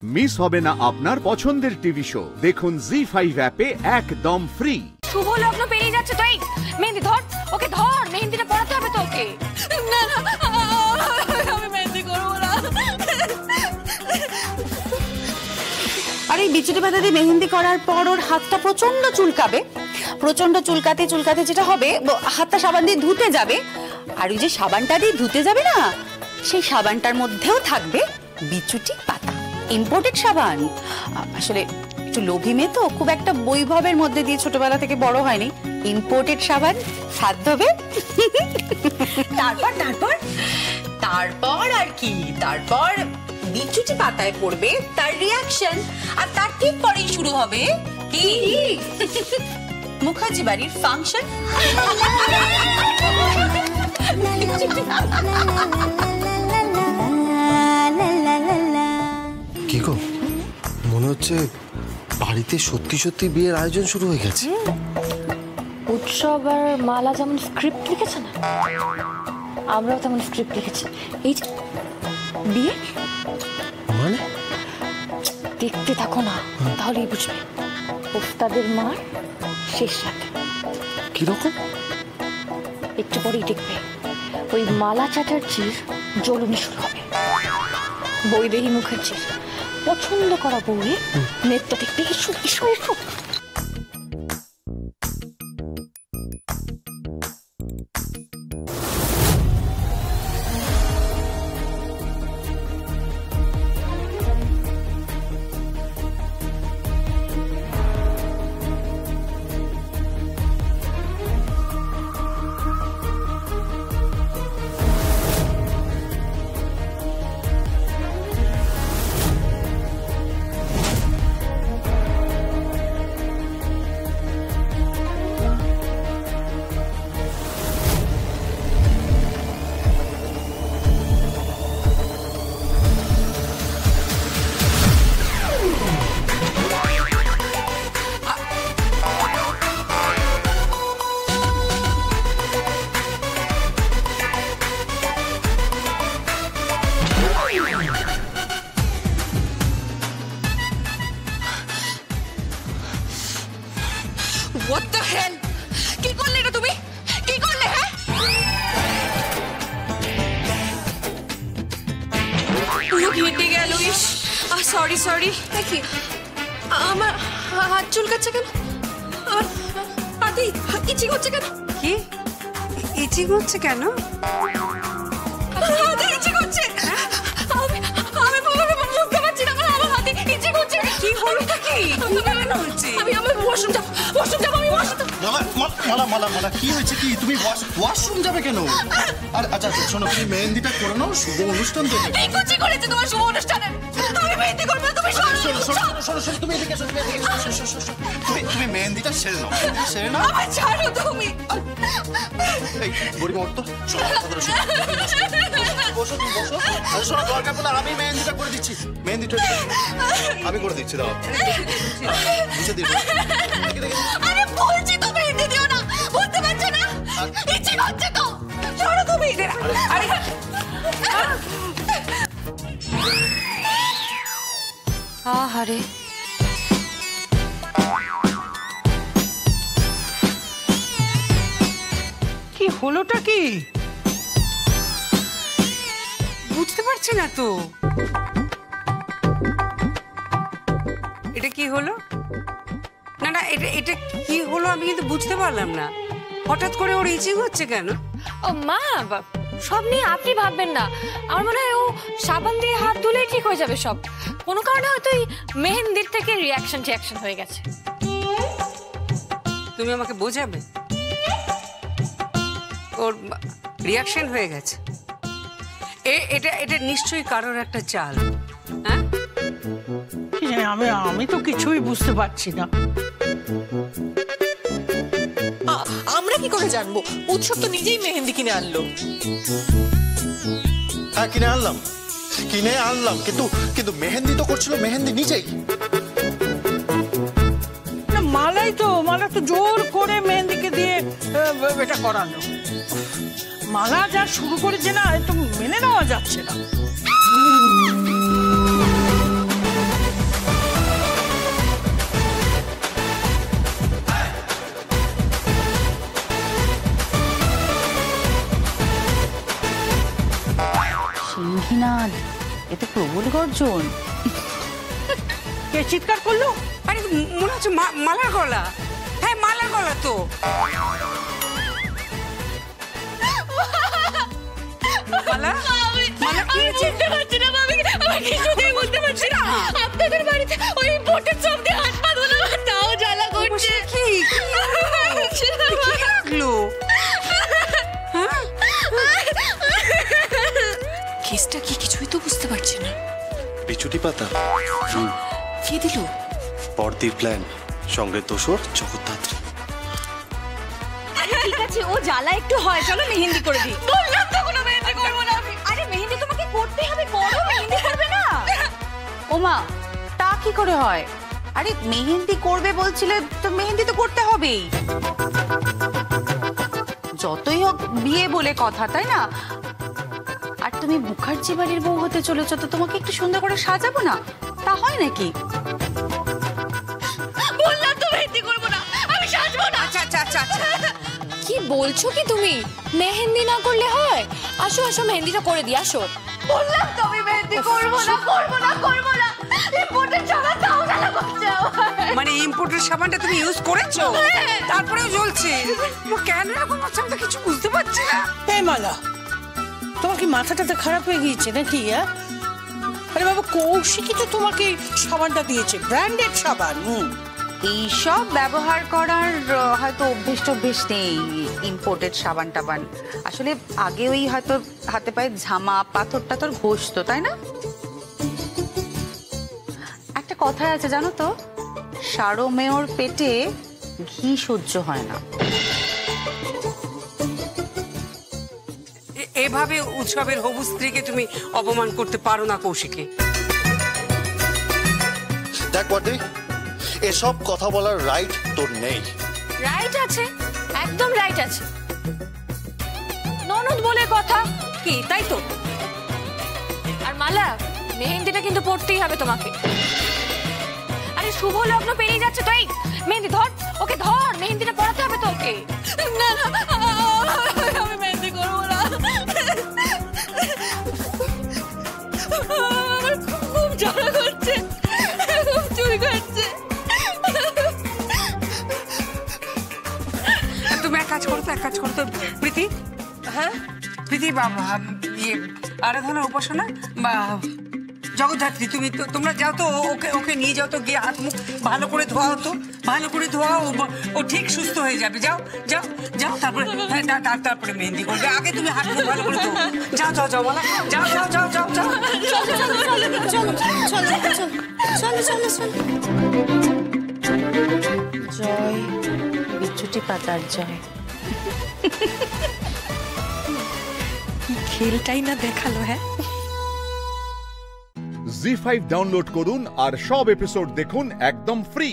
Miss হবে না আপনার পছন্দের টিভি শো। দেখুন জি5 অ্যাপে একদম ফ্রি। শুভ লগ্ন পেরিয়ে যাচ্ছে তো, এই মেহেন্দি ধর, ওকে ধর, মেহেন্দিটা পড়াতে হবে তো ওকে। না না, আমি মেহেন্দি করবো না। আর এই বিচুটি পাতা দিয়ে মেহেন্দি করার পর ওর হাতটা প্রচন্ড চুলকাবে, প্রচন্ড চুলকাতে চুলকাতে যেটা হবে হাতটা সাবান দিয়ে ধুতে যাবে, আর ওই যে সাবানটা দিয়ে ধুতে যাবে না, সেই সাবানটার মধ্যেও থাকবে বিচুটি পাতা, ইম্পোর্টেড সাবান। আসলে একটু লোভী মেয়ে তো, খুব একটা বৈভবের মধ্যে দিয়ে ছোটবেলা থেকে বড় হয়নি, ইম্পোর্টেড সাবান হাত ধোবে। তারপর তারপর তারপর আর কি, তারপর বিচুটি পাতায় পড়বে তার রিয়াকশন, আর তার ঠিক পরেই শুরু হবে কি মুখার্জি বাড়ির ফাংশন। কি গো, মনে হচ্ছে বাড়িতে সত্যি সত্যি বিয়ের আয়োজন শুরু হয়ে গেছে। উৎসব আর মালা যেমন স্ক্রিপ্ট লিখেছে না, আমরাও তেমন স্ক্রিপ্ট লিখেছি। এই যে বিয়ে মানে দেখতে থাকো না, তাহলেই বুঝবে। ওস্তাদের মার শেষ রাতে কিরকম, একটু পরেই দেখবে ওই মালা চ্যাটার্জির জ্বলুনি শুরু হবে। বৈদেহী মুখার্জির পছন্দ করা বউয়ে নেতটা দেখবে। এসো এসো এসো। What the hell? কি করলে এটা তুমি? কি করলে? হ্যাঁ, পুরো ঘেটে গেল। ইস, সরি সরি। কি আমার হাত চুলকাচ্ছে কেন? আমার হাতে ইচিং হচ্ছে কেন? কি ইচিং হচ্ছে কেন? হাতে ইচিং হচ্ছে। আমি বুঝতে পারছি না, আমার হাতে ইচিং হচ্ছে। কি হলো কি? কেন হচ্ছে? আমি ওয়াশরুম যাব, আমি ওয়াশরুম। মালা কি হয়েছে? কি তুমি ওয়াশরুম যাবে কেন? আর আচ্ছা শোনো, তুমি মেহেন্দিটা করে নাও, শুভ অনুষ্ঠান তো। এই কুচি করেছে তোমার শুভ অনুষ্ঠানে। আমি মেহেন্দি করব, তুমি শোনো, তুমি এদিকে এসো, তুমি মেহেন্দিটা সেরে নাও, আমার ছাড়ো তুমি। এই বুড়িমা ওঠ তো, বসো তুমি বসো। শোনো, দরকার পড়লে আমি মেহেন্দিটা করে দিচ্ছি, মেহেন্দিটা আমি করে দিচ্ছি, দাও বুঝে দিই। আরে বলছি তো মেহেন্দি দিও না, বুঝতে পারছো না? ইচ্ছে হচ্ছে তো, ছাড়ো তুমি। আরে আহারে, কি হলোটা কি বুঝতে পারছি না তো। এটা কি হলো? না না, এটা কি হলো আমি কিন্তু বুঝতে পারলাম না। হঠাৎ করে ওর ইচিং হচ্ছে কেন? ও মা, সব নিয়ে আপনি ভাববেন না। আমার মনে হয় ও সাবান দিয়ে হাত ধুলে ঠিক হয়ে যাবে সব। কোনো কারণে হয়তো এই মেহেন্দির থেকে রিয়াকশন হয়ে গেছে। তুমি আমাকে বোঝাবে ওর রিয়াকশন হয়ে গেছে? এটা নিশ্চয়ই কারোর একটা চাল। হ্যাঁ, আমি তো কিছুই বুঝতে পারছি না। আমরা কি করে জানবো? উৎসব তো নিজেই মেহেন্দি কিনে আনলো। হ্যাঁ, কিনে আনলাম, কিন্তু মেহেন্দি তো করছিল মেহেন্দি নিজেই। মালা তো জোর করে মেহেন্দিকে দিয়ে এটা করানো। মালা যা শুরু করেছে না, এ তো মেনে নেওয়া যাচ্ছে না। কে চিৎকার করলো? আরে মনে হচ্ছে মালার গলা। হ্যাঁ মালার গলা তো। মালা মালা কি হয়েছে? বুঝতে পারছি না মামি, আমি কিছুতেই বুঝতে পারছি না। আপনাদের বাড়িতে ওই ইম্পোর্টেড সব দিয়ে হাত পা ধুলো, তাও জ্বালা করছে। কি লাগলো? কেসটা কি কিছুই তো বুঝতে পারছি না। বিচুটি পাতা কে দিল? পর্দির প্ল্যান, সঙ্গে দোসর জগদ্ধাত্রী। ঠিক আছে, ও জ্বালা একটু হয়, চলো মেহেন্দি করে দিই। বললাম তো কোনো মেহেন্দি করবো না আমি। আরে মেহেন্দি তোমাকে করতে হবে, করো, মেহেন্দি করবে না? ওমা, তা কি করে হয়? আরে মেহেন্দি করবে বলছিলে তো মেহেন্দি তো করতে হবেই। যতই হোক বিয়ে বলে কথা, তাই না? আর তুমি মুখার্জি বাড়ির বউ হতে চলেছো, তো তোমাকে একটু সুন্দর করে সাজাবো না? তা হয় নাকি? বললাম তো মেহেন্দি করবো না, আমি সাজবো না। আচ্ছা আচ্ছা আচ্ছা আচ্ছা। কি বলছো কি তুমি? মেহেন্দি না করলে হয়? আসো আসো মেহেন্দিটা করে দিই, আসো। বললাম তো আমি মেহেন্দি করবো না, করবো না, করবো না। ইম্পোর্টেড সাবান তাও জ্বালা করছে আমার। মানে ইম্পোর্টেড সাবানটা তুমি ইউজ করেছো, তারপরেও জ্বলছে? কেন এরকম হচ্ছে আমি তো কিছু বুঝতে পারছি না। এই মালা, তোমার কি মাথাটা খারাপ হয়ে গিয়েছে নাকি? আরে বাবা, কৌশিকই তো তোমাকে সাবানটা দিয়েছে, ব্র্যান্ডেড সাবান। এইসব ব্যবহার করার হয়তো অভ্যেস নেই, ইম্পোর্টেড সাবান টাবান। আসলে আগে ওই হয়তো হাতে পায়ে ঝামা পাথর টাথর ঘষতো, তাই না? একটা কথাই আছে জানো তো, সারমেয়র পেটে ঘি সহ্য হয় না। এভাবে উৎসবের হবু স্ত্রীকে তুমি অপমান করতে পারো না কৌশিকে। দেখ পর্দি, এসব কথা বলার রাইট তোর নেই। রাইট আছে, একদম রাইট আছে। ননদ বলে কথা কি, তাই তো? আর মালা, মেহেন্দিটা কিন্তু পড়তেই হবে তোমাকে। আরে শুভ লগ্ন পেরিয়ে যাচ্ছে তো, এই মেহেন্দি ধর, ওকে ধর, মেহেন্দিটা পড়াতে হবে তো ওকে। না না, আমি মেহেন্দি করবো না। আমার খুব জ্বালা করছে, খুব চুল কাটছে। তুমি এক কাজ করো তো প্রীতি। হ্যাঁ প্রীতি, বাবা আরাধনা উপাসনা বা জগদ্ধাত্রী, তোমরা যাও তো, ওকে নিয়ে যাও তো, গিয়ে হাত মুখ ভালো করে ধোয়াও তো, ভালো করে ধোয়াও, ও ঠিক সুস্থ হয়ে যাবে। যাও যাও যাও, তারপরে তারপরে মেহেন্দি করবে। আগে তুমি হাত মুখ ভালো করে ধো। যাও যাও যাও বলা, যাও যাও যাও যাও যাও। জয় বিচুটি পাতার জয়। খেলটাই না দেখালো। হ্যাঁ, জি5 ডাউনলোড করুন আর সব এপিসোড দেখুন একদম ফ্রি।